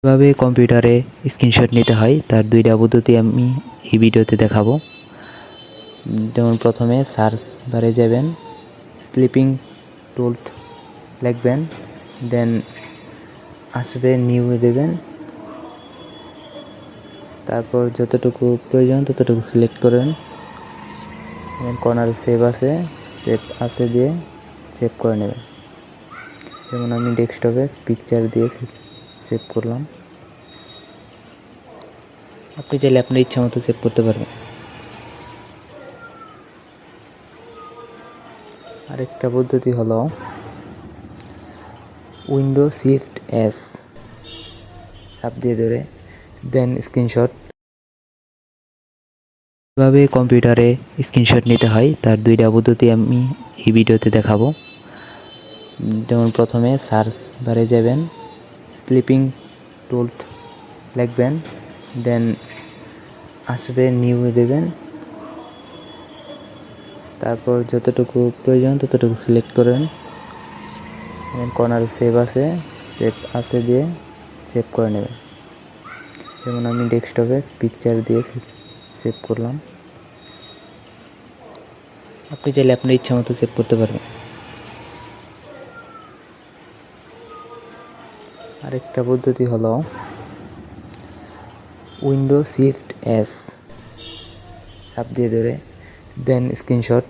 কিভাবে কম্পিউটারে স্ক্রিনশট নিতে হয় তার দুইটা পদ্ধতি আমি এই ভিডিওতে দেখাবো। যেমন প্রথমে সার্চ বারে যাবেন, স্লিপিং টুল লিখবেন, দেন আসবে নিউ দেবেন, তারপর যতটুকু প্রয়োজন ততটুকু সিলেক্ট করেন, দেন কর্নারে সেভ আছে দিয়ে সেভ করে নেবেন। যেমন আমি ডেস্কটপে পিকচার দিয়ে সেভ করলাম। আপনি চাইলে আপনার ইচ্ছা মতো সেভ করতে পারবেন। আরেকটা পদ্ধতি হলো উইন্ডো শিফট এস চাপ দিয়ে ধরে দেন স্ক্রিনশট। কিভাবে কম্পিউটারে স্ক্রিনশট নিতে হয় তার দুইটা পদ্ধতি আমি এই ভিডিওতে দেখাবো। যেমন প্রথমে সার্চ বারে যাবেন, স্লিপিং টুল লিখবেন, দেন আসবে নিউ দেবেন, তারপর যতটুকু প্রয়োজন ততটুকু সিলেক্ট করেন, দেন কর্নারে সেভ আছে দিয়ে সেভ করে নেবেন। যেমন আমি ডেস্কটপে পিকচার দিয়ে সেভ করলাম। আপনি চাইলে আপনার ইচ্ছা মতো সেভ করতে পারবেন। আরেকটা পদ্ধতি হলো উইন্ডো শিফট এস চাপ দিয়ে ধরে দেন স্ক্রিনশট।